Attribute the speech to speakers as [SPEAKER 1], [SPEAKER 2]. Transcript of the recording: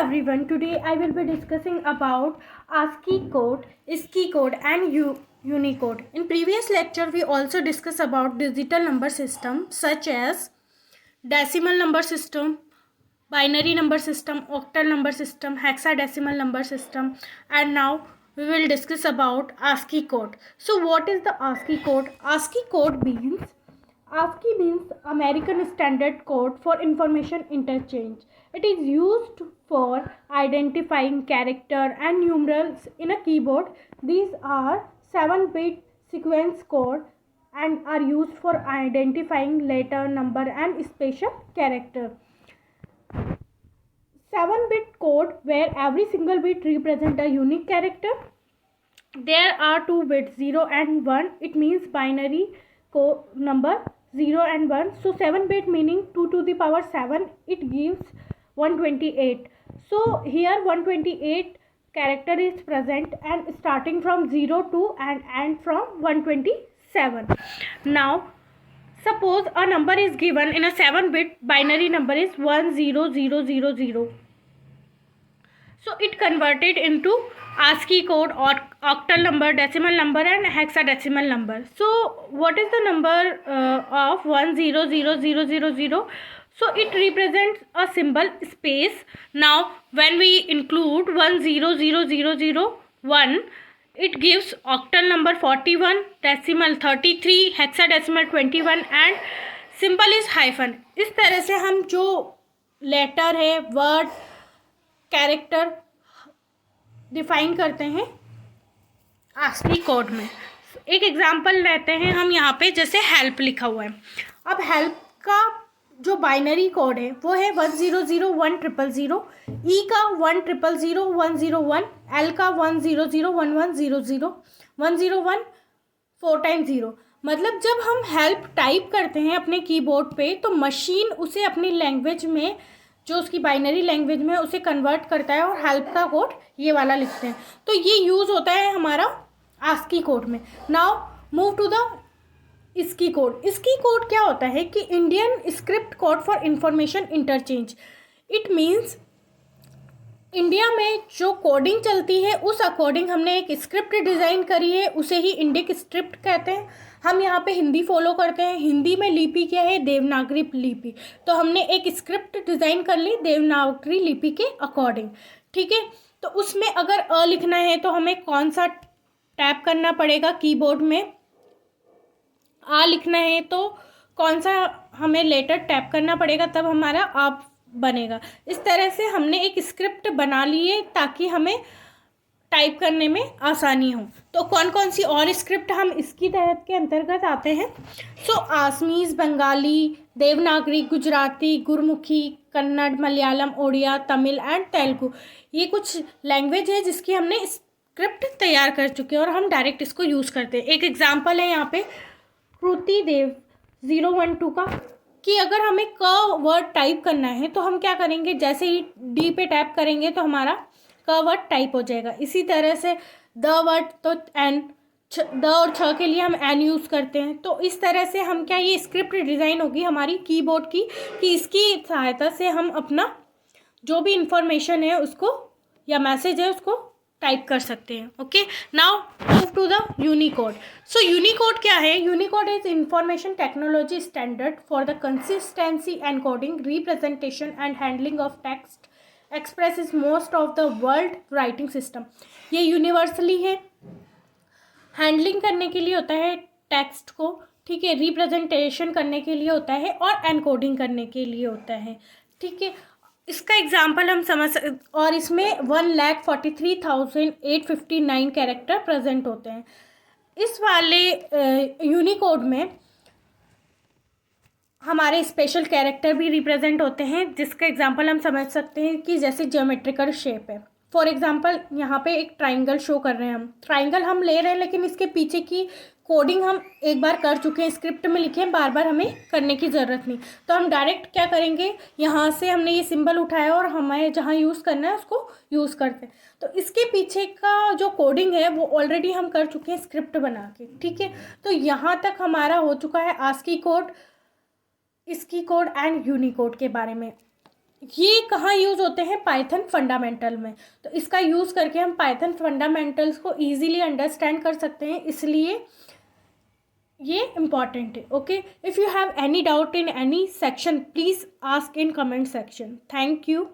[SPEAKER 1] everyone, today I will be discussing about ASCII code, ISCII code and Unicode. In previous lecture we also discussed about digital number system such as decimal number system, binary number system, octal number system, hexadecimal number system, and now we will discuss about ASCII code. So what is the ASCII code? ASCII means American Standard Code for Information Interchange. It is used for identifying character and numerals in a keyboard. These are 7-bit sequence code and are used for identifying letter, number and special character. 7-bit code where every single bit represents a unique character. There are 2 bits 0 and 1. It means binary number 0 and 1. So 7-bit meaning 2 to the power 7. It gives 128. So here 128 character is present and starting from 0 to and end from 127. Now suppose a number is given in a 7-bit binary number is 10000. So it converted into ASCII code or octal number, decimal number and hexadecimal number. So what is the number of 100000? So it represents a symbol space. Now when we include 100001, it gives octal number 41, decimal 33, hexadecimal 21 and symbol is hyphen. इस तरह से हम जो letter है, word, character define करते हैं ASCII code में. एक एग्जांपल लेते हैं हम यहाँ पे, जैसे हेल्प लिखा हुआ है. अब हेल्प का जो बाइनरी कोड है वो है 100100, ई का 100101, एल का 1001100, 101 4 टाइम्स 0. मतलब जब हम हेल्प टाइप करते हैं अपने कीबोर्ड पे तो मशीन उसे अपनी लैंग्वेज में, जो उसकी बाइनरी लैंग्वेज में, उसे कन्वर्ट करता है और हेल्प का कोड ये वाला लिखते हैं. तो ये यूज़ होता है हमारा ASCII कोड में. Now move to the ISCII code. ISCII code क्या होता है कि Indian script code for information interchange. It means India में जो कोडिंग चलती है उस अकॉर्डिंग हमने एक स्क्रिप्ट डिज़ाइन करी है, उसे ही इंडिक स्क्रिप्ट कहते हैं. हम यहाँ पे हिंदी फॉलो करते हैं. हिंदी में लिपि क्या है? देवनागरी लिपि. तो हमने एक स्क्रिप्ट डिज़ाइन कर ली देवनागरी लिपि के अकॉर्डिंग. ठीक है. तो उसमें अगर अ लिखना है तो हमें कौन सा टैप करना पड़ेगा कीबोर्ड में? आ लिखना है तो कौन सा हमें लेटर टैप करना पड़ेगा, तब हमारा आप बनेगा. इस तरह से हमने एक स्क्रिप्ट बना ली है ताकि हमें टाइप करने में आसानी हो. तो कौन कौन सी और स्क्रिप्ट हम इसकी तहत के अंतर्गत आते हैं? सो आसमीज, बंगाली, देवनागरी, गुजराती, गुरमुखी, कन्नड़, मलयालम, ओडिया, तमिल एंड तेलुगु. ये कुछ लैंग्वेज है जिसकी हमने स्क्रिप्ट तैयार कर चुके हैं और हम डायरेक्ट इसको यूज़ करते हैं. एक एग्जाम्पल है यहाँ पे कृति देव 012 का, कि अगर हमें क वर्ड टाइप करना है तो हम क्या करेंगे, जैसे ही डी पे टैप करेंगे तो हमारा क वर्ड टाइप हो जाएगा. इसी तरह से द वर्ड, तो एन, द और छ के लिए हम एन यूज़ करते हैं. तो इस तरह से हम क्या, ये स्क्रिप्ट डिज़ाइन होगी हमारी कीबोर्ड की, कि इसकी सहायता से हम अपना जो भी इंफॉर्मेशन है उसको या मैसेज है उसको टाइप कर सकते हैं. Okay. Now move to the Unicode. So Unicode क्या है? Unicode is information technology standard for the consistency encoding, representation and handling of text expresses most of the world writing system. ये universally है, handling करने के लिए होता है text को. ठीक है. रिप्रेजेंटेशन करने के लिए होता है और एनकोडिंग करने के लिए होता है. ठीक है. इसका एग्जाम्पल हम समझ, और इसमें 1,43,859 कैरेक्टर प्रेजेंट होते हैं. इस वाले यूनिकोड में हमारे स्पेशल कैरेक्टर भी रिप्रेजेंट होते हैं, जिसका एग्जांपल हम समझ सकते हैं कि जैसे ज्योमेट्रिकल शेप है. फॉर एग्जांपल यहाँ पे एक ट्राइंगल शो कर रहे हैं. हम ट्राइंगल हम ले रहे हैं लेकिन इसके पीछे की कोडिंग हम एक बार कर चुके हैं, स्क्रिप्ट में लिखे हैं, बार बार हमें करने की ज़रूरत नहीं. तो हम डायरेक्ट क्या करेंगे, यहाँ से हमने ये सिंबल उठाया और हमें जहाँ यूज़ करना है उसको यूज़ करते हैं. तो इसके पीछे का जो कोडिंग है वो ऑलरेडी हम कर चुके हैं स्क्रिप्ट बना के. ठीक है. तो यहाँ तक हमारा हो चुका है ASCII code, ISCII code and Unicode के बारे में. ये कहाँ यूज़ होते हैं? पाइथन फंडामेंटल में। तो इसका यूज़ करके हम पाइथन फंडामेंटल्स को ईजिली अंडरस्टैंड कर सकते हैं, इसलिए ये इम्पॉर्टेंट है। Okay, if you have any doubt in any section please ask in comment section. Thank you.